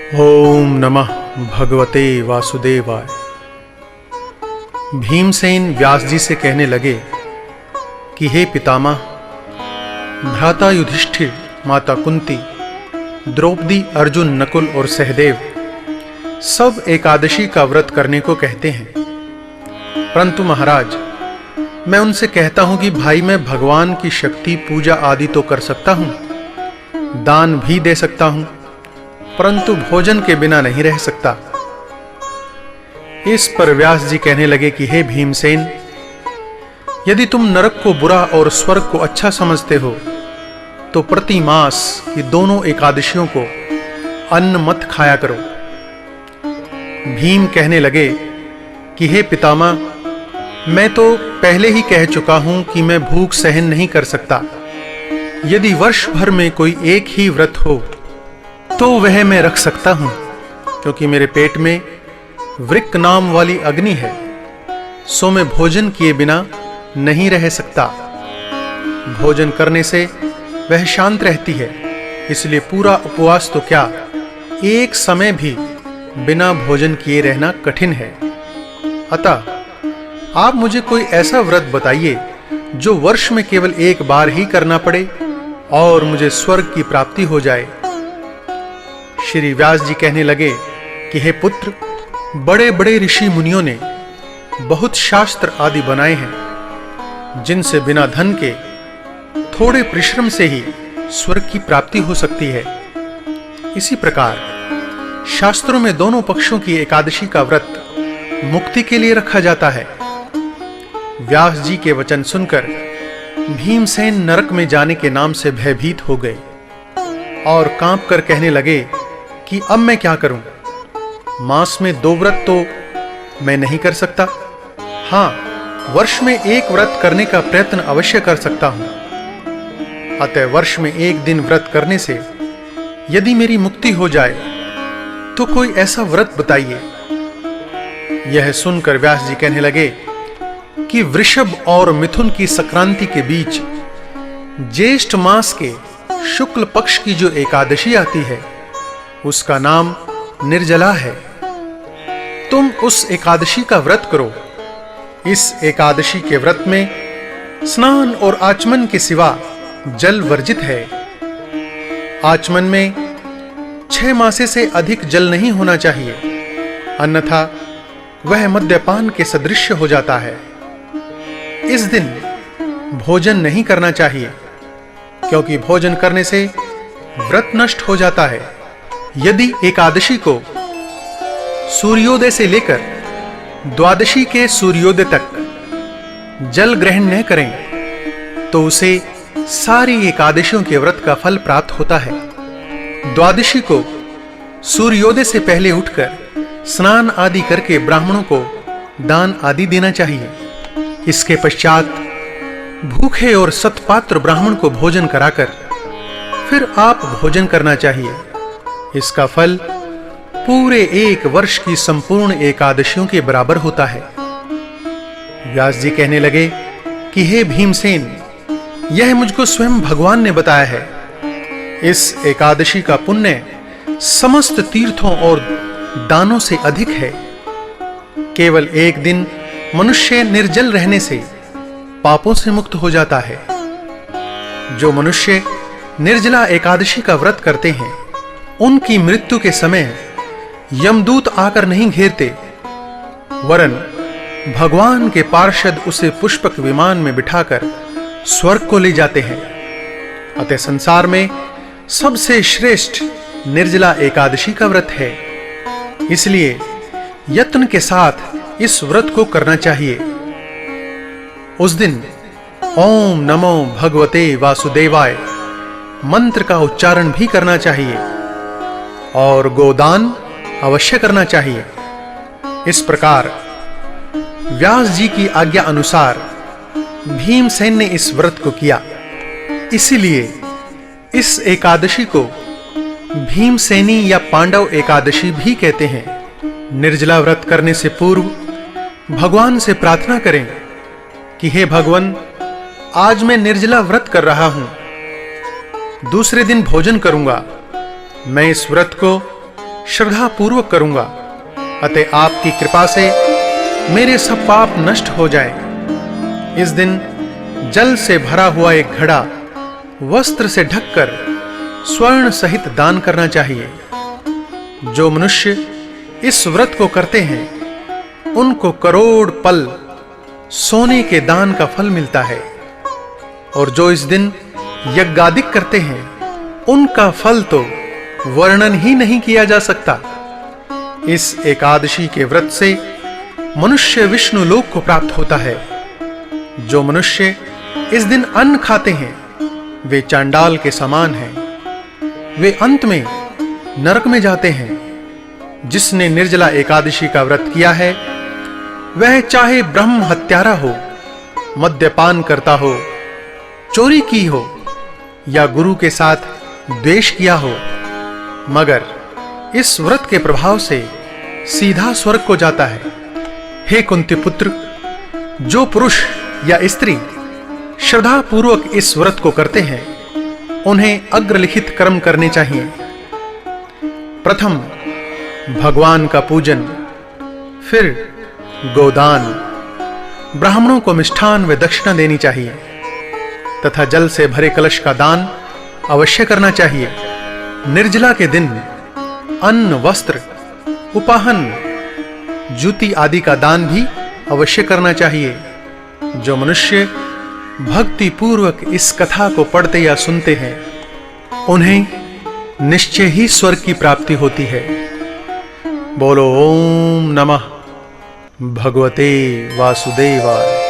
ओम नमः भगवते वासुदेवाय। भीमसेन व्यास जी से कहने लगे कि हे पितामह, भ्राता युधिष्ठिर, माता कुंती, द्रौपदी, अर्जुन, नकुल और सहदेव सब एकादशी का व्रत करने को कहते हैं, परंतु महाराज मैं उनसे कहता हूं कि भाई मैं भगवान की शक्ति पूजा आदि तो कर सकता हूं, दान भी दे सकता हूं, परंतु भोजन के बिना नहीं रह सकता। इस पर व्यास जी कहने लगे कि हे भीमसेन, यदि तुम नरक को बुरा और स्वर्ग को अच्छा समझते हो तो प्रति मास की दोनों एकादशियों को अन्न मत खाया करो। भीम कहने लगे कि हे पितामह, मैं तो पहले ही कह चुका हूं कि मैं भूख सहन नहीं कर सकता। यदि वर्ष भर में कोई एक ही व्रत हो तो वह मैं रख सकता हूं, क्योंकि मेरे पेट में वृक्क नाम वाली अग्नि है, सो मैं भोजन किए बिना नहीं रह सकता। भोजन करने से वह शांत रहती है, इसलिए पूरा उपवास तो क्या, एक समय भी बिना भोजन किए रहना कठिन है। अतः आप मुझे कोई ऐसा व्रत बताइए जो वर्ष में केवल एक बार ही करना पड़े और मुझे स्वर्ग की प्राप्ति हो जाए। श्री व्यास जी कहने लगे कि हे पुत्र, बड़े बड़े ऋषि मुनियों ने बहुत शास्त्र आदि बनाए हैं, जिनसे बिना धन के थोड़े परिश्रम से ही स्वर्ग की प्राप्ति हो सकती है। इसी प्रकार शास्त्रों में दोनों पक्षों की एकादशी का व्रत मुक्ति के लिए रखा जाता है। व्यास जी के वचन सुनकर भीमसेन नरक में जाने के नाम से भयभीत हो गए और कांप कर कहने लगे कि अब मैं क्या करूं? मास में 2 व्रत तो मैं नहीं कर सकता। हां, वर्ष में एक व्रत करने का प्रयत्न अवश्य कर सकता हूं। अतः वर्ष में एक दिन व्रत करने से यदि मेरी मुक्ति हो जाए तो कोई ऐसा व्रत बताइए। यह सुनकर व्यास जी कहने लगे कि वृषभ और मिथुन की संक्रांति के बीच ज्येष्ठ मास के शुक्ल पक्ष की जो एकादशी आती है उसका नाम निर्जला है। तुम उस एकादशी का व्रत करो। इस एकादशी के व्रत में स्नान और आचमन के सिवा जल वर्जित है। आचमन में 6 मासे से अधिक जल नहीं होना चाहिए, अन्यथा वह मद्यपान के सदृश हो जाता है। इस दिन भोजन नहीं करना चाहिए, क्योंकि भोजन करने से व्रत नष्ट हो जाता है। यदि एकादशी को सूर्योदय से लेकर द्वादशी के सूर्योदय तक जल ग्रहण न करें तो उसे सारी एकादशियों के व्रत का फल प्राप्त होता है। द्वादशी को सूर्योदय से पहले उठकर स्नान आदि करके ब्राह्मणों को दान आदि देना चाहिए। इसके पश्चात भूखे और सतपात्र ब्राह्मण को भोजन कराकर फिर आप भोजन करना चाहिए। इसका फल पूरे 1 वर्ष की संपूर्ण एकादशियों के बराबर होता है। व्यास जी कहने लगे कि हे भीमसेन, यह मुझको स्वयं भगवान ने बताया है। इस एकादशी का पुण्य समस्त तीर्थों और दानों से अधिक है। केवल एक दिन मनुष्य निर्जल रहने से पापों से मुक्त हो जाता है। जो मनुष्य निर्जला एकादशी का व्रत करते हैं उनकी मृत्यु के समय यमदूत आकर नहीं घेरते, वरन भगवान के पार्षद उसे पुष्पक विमान में बिठाकर स्वर्ग को ले जाते हैं। अतः संसार में सबसे श्रेष्ठ निर्जला एकादशी का व्रत है, इसलिए यत्न के साथ इस व्रत को करना चाहिए। उस दिन ओम नमो भगवते वासुदेवाय मंत्र का उच्चारण भी करना चाहिए और गोदान अवश्य करना चाहिए। इस प्रकार व्यास जी की आज्ञा अनुसार भीमसेन ने इस व्रत को किया। इसीलिए इस एकादशी को भीमसेनी या पांडव एकादशी भी कहते हैं। निर्जला व्रत करने से पूर्व भगवान से प्रार्थना करें कि हे भगवान, आज मैं निर्जला व्रत कर रहा हूं, दूसरे दिन भोजन करूंगा। मैं इस व्रत को श्रद्धा पूर्वक करूंगा, अतः आपकी कृपा से मेरे सब पाप नष्ट हो जाए। इस दिन जल से भरा हुआ एक घड़ा वस्त्र से ढककर स्वर्ण सहित दान करना चाहिए। जो मनुष्य इस व्रत को करते हैं उनको करोड़ पल सोने के दान का फल मिलता है, और जो इस दिन यज्ञादिक करते हैं उनका फल तो वर्णन ही नहीं किया जा सकता। इस एकादशी के व्रत से मनुष्य विष्णु लोक को प्राप्त होता है। जो मनुष्य इस दिन अन्न खाते हैं वे चांडाल के समान हैं, वे अंत में नरक में जाते हैं। जिसने निर्जला एकादशी का व्रत किया है वह चाहे ब्रह्म हत्यारा हो, मद्यपान करता हो, चोरी की हो या गुरु के साथ द्वेष किया हो, मगर इस व्रत के प्रभाव से सीधा स्वर्ग को जाता है। हे कुंती पुत्र, जो पुरुष या स्त्री श्रद्धा पूर्वक इस व्रत को करते हैं उन्हें अग्रलिखित कर्म करने चाहिए। प्रथम भगवान का पूजन, फिर गोदान, ब्राह्मणों को मिष्ठान व दक्षिणा देनी चाहिए तथा जल से भरे कलश का दान अवश्य करना चाहिए। निर्जला के दिन अन्न, वस्त्र, उपाहन, जूती आदि का दान भी अवश्य करना चाहिए। जो मनुष्य भक्ति पूर्वक इस कथा को पढ़ते या सुनते हैं उन्हें निश्चय ही स्वर्ग की प्राप्ति होती है। बोलो ओम नमः भगवते वासुदेवाय।